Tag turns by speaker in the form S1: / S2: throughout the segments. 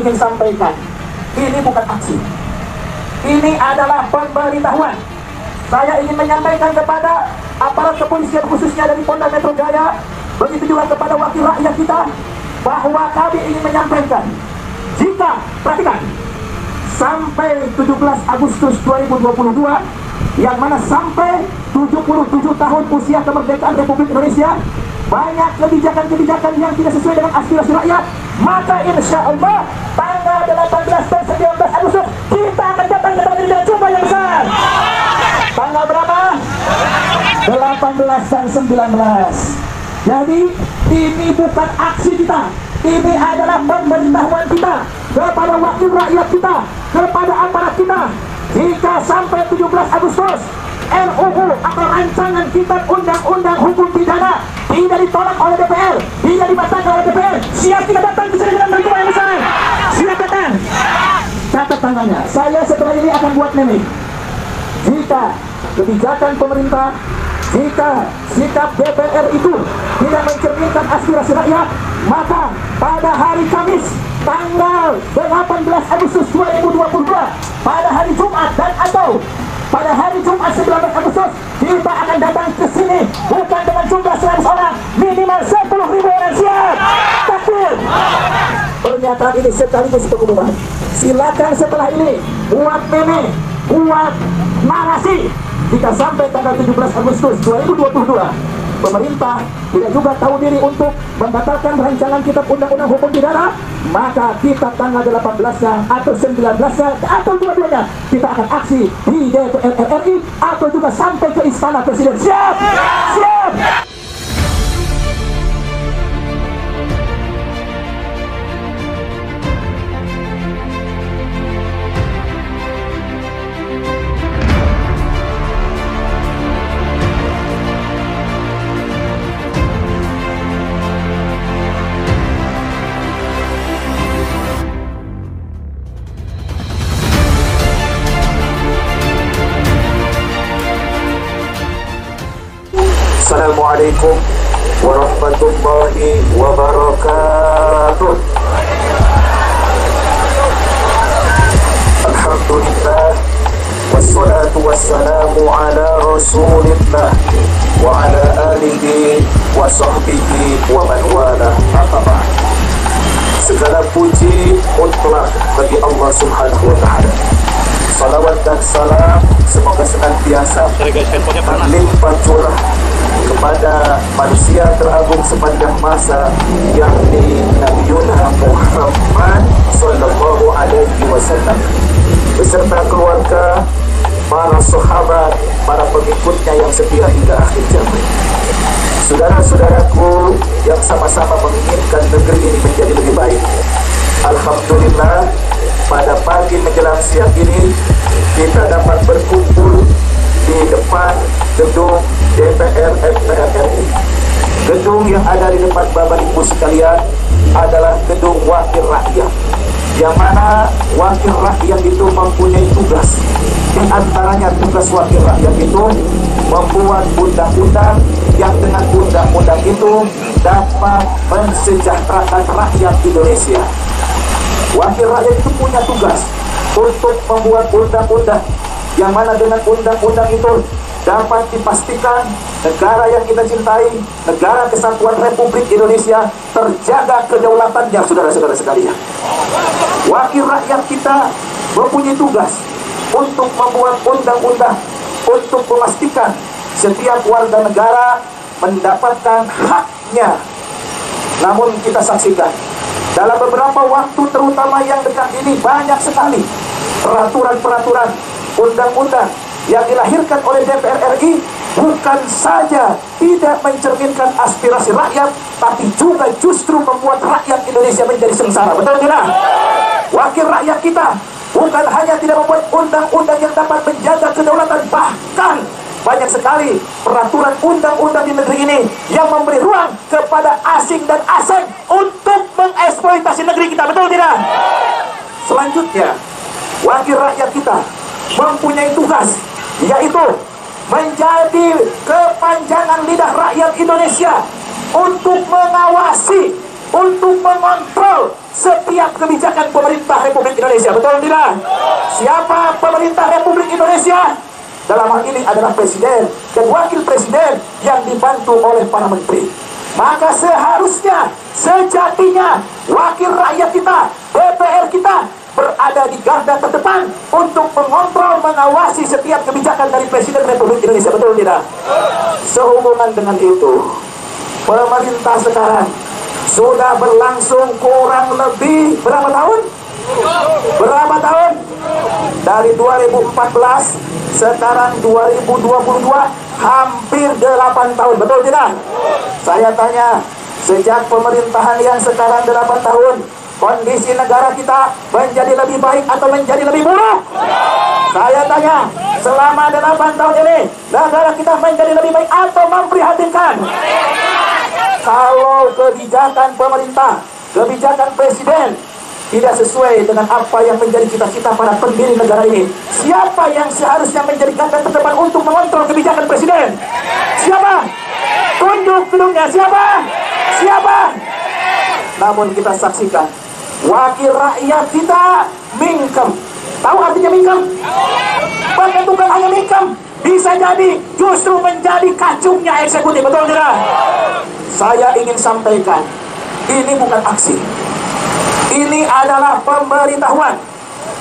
S1: ingin sampaikan, ini bukan aksi, ini adalah pemberitahuan. Saya ingin menyampaikan kepada aparat kepolisian khususnya dari Polda Metro Jaya, begitu juga kepada wakil rakyat kita, bahwa kami ingin menyampaikan, jika, perhatikan, sampai 17 Agustus 2022, yang mana sampai 77 tahun usia kemerdekaan Republik Indonesia, banyak kebijakan-kebijakan yang tidak sesuai dengan aspirasi rakyat, maka insya Allah tanggal 18 dan 19 Agustus kita akan datang ke tangan dengan jumlah yang besar. Tanggal berapa? 18 dan 19. Jadi ini bukan aksi kita, ini adalah pemberitahuan kita kepada wakil rakyat kita, kepada aparat kita. Jika sampai 17 Agustus RUU atau rancangan kitab undang-undang hukum pidana tidak ditolak oleh DPR, tidak dibatalkan oleh DPR, siap kita datang ke sini dengan jumlah yang besar. Siap datang. Catat tangannya. Saya setelah ini akan buat meme. Jika kebijakan pemerintah, jika sikap DPR itu tidak mencerminkan aspirasi rakyat, maka pada hari Kamis tanggal 18 Agustus 2022, pada hari Jumat dan atau pada hari Jumat 19 Agustus, kita akan datang ke sini bukan dengan jumlah 100 orang, minimal 10.000 orang. Siap. Takbir. Pernyataan ini sekaligus pengumuman. Silakan setelah ini buat meme, buat narasi. Jika sampai tanggal 17 Agustus 2022 pemerintah tidak juga tahu diri untuk membatalkan rancangan kitab undang-undang hukum pidana, maka kita tanggal 18-nya atau 19-nya atau dua-duanya kita akan aksi di DPR RI atau juga sampai ke Istana Presiden. Siap! Siap!
S2: Assalamualaikum warahmatullahi wabarakatuh. Alhamdulillah, wassalatu wassalamu ala rasulillah wa ala alihi wa sahbihi wa man wala. Segala puji mutlak bagi Allah Subhanahu wa ta'ala. Salawat dan salam semoga senantiasa berlimpah curah kepada manusia teragung sepanjang masa, yakni Nabi Muhammad sallallahu alaihi wasallam, beserta keluarga, para sahabat, para pengikutnya yang setia hingga akhir zaman. Saudara-saudaraku yang sama-sama menginginkan negeri ini menjadi lebih baik, alhamdulillah pada pagi menjelang siang ini kita dapat berkumpul di depan gedung DPR MPR RI. Gedung yang ada di depan Bapak Ibu sekalian adalah gedung wakil rakyat, yang mana wakil rakyat itu mempunyai tugas. Di antaranya tugas wakil rakyat itu membuat undang-undang yang dengan undang-undang itu dapat mensejahterakan rakyat Indonesia. Wakil rakyat itu punya tugas untuk membuat undang-undang yang mana dengan undang-undang itu dapat dipastikan negara yang kita cintai, negara kesatuan Republik Indonesia, terjaga kedaulatannya, saudara-saudara sekalian. Wakil rakyat kita mempunyai tugas untuk membuat undang-undang untuk memastikan setiap warga negara mendapatkan haknya. Namun kita saksikan dalam beberapa waktu terutama yang dekat ini banyak sekali peraturan-peraturan undang-undang yang dilahirkan oleh DPR RI bukan saja tidak mencerminkan aspirasi rakyat, tapi juga justru membuat rakyat Indonesia menjadi sengsara. Betul tidak? Wakil rakyat kita bukan hanya tidak membuat undang-undang yang dapat menjaga kedaulatan, bahkan banyak sekali peraturan undang-undang di negeri ini yang memberi ruang kepada asing dan asing untuk mengeksploitasi negeri kita. Betul tidak? Selanjutnya, wakil rakyat kita mempunyai tugas, yaitu menjadi kepanjangan lidah rakyat Indonesia untuk mengawasi
S1: untuk mengontrol setiap kebijakan pemerintah Republik Indonesia. Betul tidak? Siapa pemerintah Republik Indonesia? Dalam hal ini adalah presiden dan wakil presiden yang dibantu oleh para menteri. Maka seharusnya, sejatinya, wakil rakyat kita, DPR kita berada di garda terdepan untuk mengontrol, mengawasi setiap kebijakan dari Presiden Republik Indonesia. Betul tidak? Sehubungan dengan itu, pemerintah sekarang sudah berlangsung kurang lebih berapa tahun? Berapa tahun? Dari 2014, sekarang 2022, hampir 8 tahun. Betul tidak? Saya tanya, sejak pemerintahan yang sekarang 8 tahun, kondisi negara kita menjadi lebih baik atau menjadi lebih buruk? Saya tanya, selama 8 tahun ini, negara kita menjadi lebih baik atau memprihatinkan? Kalau kebijakan pemerintah, kebijakan presiden tidak sesuai dengan apa yang menjadi cita-cita para pendiri negara ini, siapa yang seharusnya menjadi garda terdepan untuk mengontrol kebijakan presiden? Siapa? Tunjuk gedungnya. Siapa? Siapa? Namun kita saksikan, wakil rakyat kita mingkem. Tahu artinya mingkem? Bahkan bukan hanya mingkem, bisa jadi justru menjadi kacungnya eksekutif. Betul tidak? Saya ingin sampaikan, ini bukan aksi, ini adalah pemberitahuan.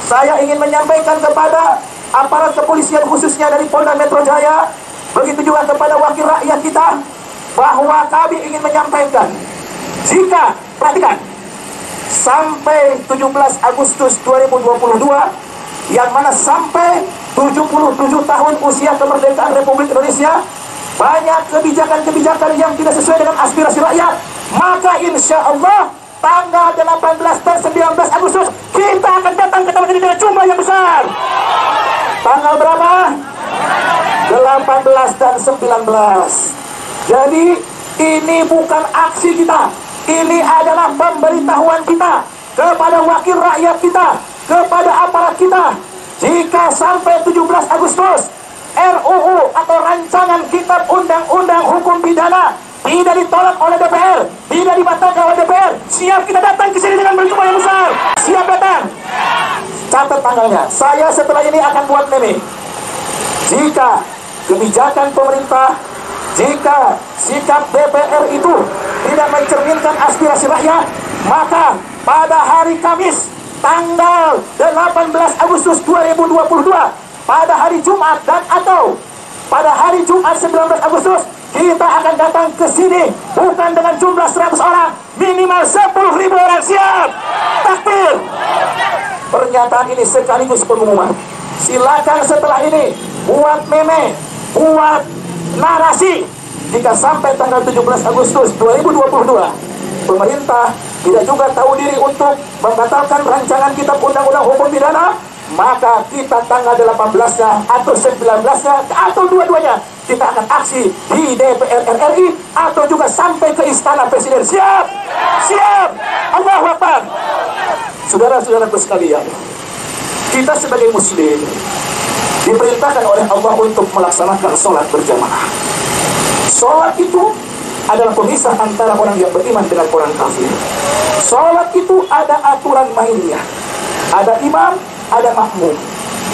S1: Saya ingin menyampaikan kepada aparat kepolisian khususnya dari Polda Metro Jaya, begitu juga kepada wakil rakyat kita, bahwa kami ingin menyampaikan, jika, perhatikan, sampai 17 Agustus 2022, yang mana sampai 77 tahun usia kemerdekaan Republik Indonesia, banyak kebijakan-kebijakan yang tidak sesuai dengan aspirasi rakyat, maka insya Allah tanggal 18 dan 19 Agustus kita akan datang ke tempat ini dengan jumlah yang besar. Tanggal berapa? 18 dan 19. Jadi ini bukan aksi kita, ini adalah pemberitahuan kita kepada wakil rakyat kita, kepada aparat kita. Jika sampai 17 Agustus RUU atau rancangan kitab undang-undang hukum pidana tidak ditolak oleh DPR, tidak dibatalkan oleh DPR, siap kita datang ke sini dengan berjumlah yang besar. Siap datang. Catat tanggalnya. Saya setelah ini akan buat meme. Jika kebijakan pemerintah, jika sikap DPR itu tidak mencerminkan aspirasi rakyat, maka pada hari Kamis tanggal 18 Agustus 2022, pada hari Jumat dan atau pada hari Jumat 19 Agustus, kita akan datang ke sini bukan dengan jumlah 100 orang, minimal 10.000 orang. Siap? Takbir. Pernyataan ini sekaligus pengumuman. Silakan setelah ini buat meme, buat narasi. Jika sampai tanggal 17 Agustus 2022 pemerintah tidak juga tahu diri untuk membatalkan rancangan kitab undang-undang hukum pidana, maka kita tanggal 18-nya atau 19-nya atau dua-duanya kita akan aksi di DPR RI atau juga sampai ke istana presiden. Siap? Siap? Allahu Akbar. Saudara-saudaraku sekalian, kita sebagai muslim diperintahkan oleh Allah untuk melaksanakan sholat berjamaah. Sholat itu adalah pemisah antara orang yang beriman dengan orang kafir. Sholat itu ada aturan mainnya, ada imam, ada makmum.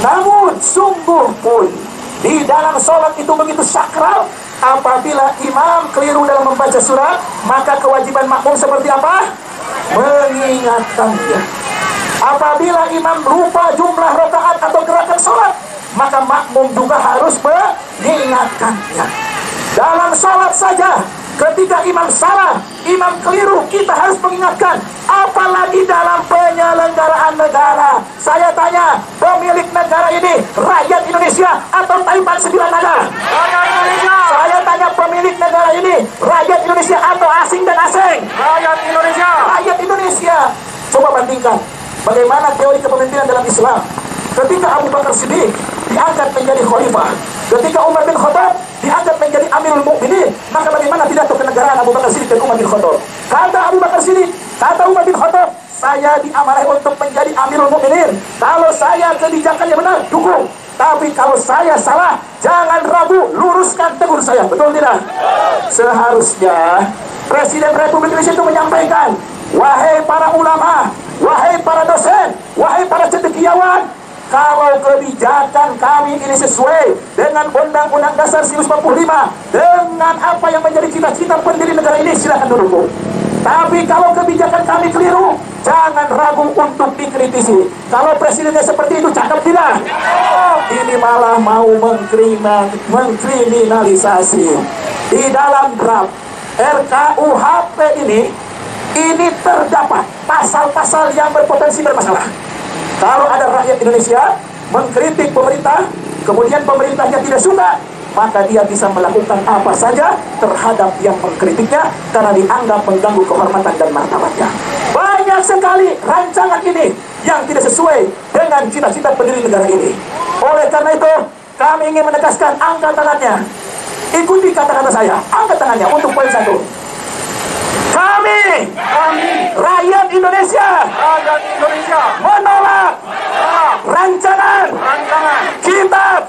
S1: Namun sungguh pun di dalam sholat itu begitu sakral. Apabila imam keliru dalam membaca surat, maka kewajiban makmum seperti apa? Mengingatkannya. Apabila imam lupa jumlah rakaat atau gerakan sholat, maka makmum juga harus mengingatkannya. Dalam sholat saja, ketika imam salah, imam keliru, kita harus mengingatkan. Apalagi dalam penyelenggaraan negara. Saya tanya, pemilik negara ini rakyat Indonesia atau Taipan 9 Naga? Rakyat Indonesia. Saya tanya, pemilik negara ini rakyat Indonesia atau asing dan asing? Rakyat Indonesia. Rakyat Indonesia. Coba bandingkan bagaimana teori kepemimpinan dalam Islam. Ketika Abu Bakar Siddiq diangkat menjadi khalifah, ketika Umar bin Khattab diangkat menjadi Amirul Mukminin, maka bagaimana pidato kenegaraan Abu Bakar Siddiq dan Umar bin Khattab? Kata Abu Bakar Siddiq, kata Umar bin Khattab, saya diamanai untuk menjadi Amirul Mukminin. Kalau saya kebijakannya benar, dukung. Tapi kalau saya salah, jangan ragu, luruskan, tegur saya. Betul tidak? Seharusnya Presiden Republik Indonesia itu menyampaikan, wahai para ulama, wahai para dosen, wahai para cendekiawan, kalau kebijakan kami ini sesuai dengan Undang-Undang Dasar 1945, dengan apa yang menjadi cita-cita pendiri negara ini, silakan duduk. Tapi kalau kebijakan kami keliru, jangan ragu untuk dikritisi. Kalau presidennya seperti itu, cakap tidak? Ini malah mau mengkriminalisasi. Di dalam draft RKUHP ini terdapat pasal-pasal yang berpotensi bermasalah. Kalau ada rakyat Indonesia mengkritik pemerintah, kemudian pemerintahnya tidak suka, maka dia bisa melakukan apa saja terhadap yang mengkritiknya karena dianggap mengganggu kehormatan dan martabatnya. Banyak sekali rancangan ini yang tidak sesuai dengan cita-cita pendiri negara ini. Oleh karena itu, kami ingin menegaskan, angkat tangannya. Ikuti kata-kata saya, angkat tangannya untuk poin 1. Kami rakyat Indonesia menolak rancangan kitab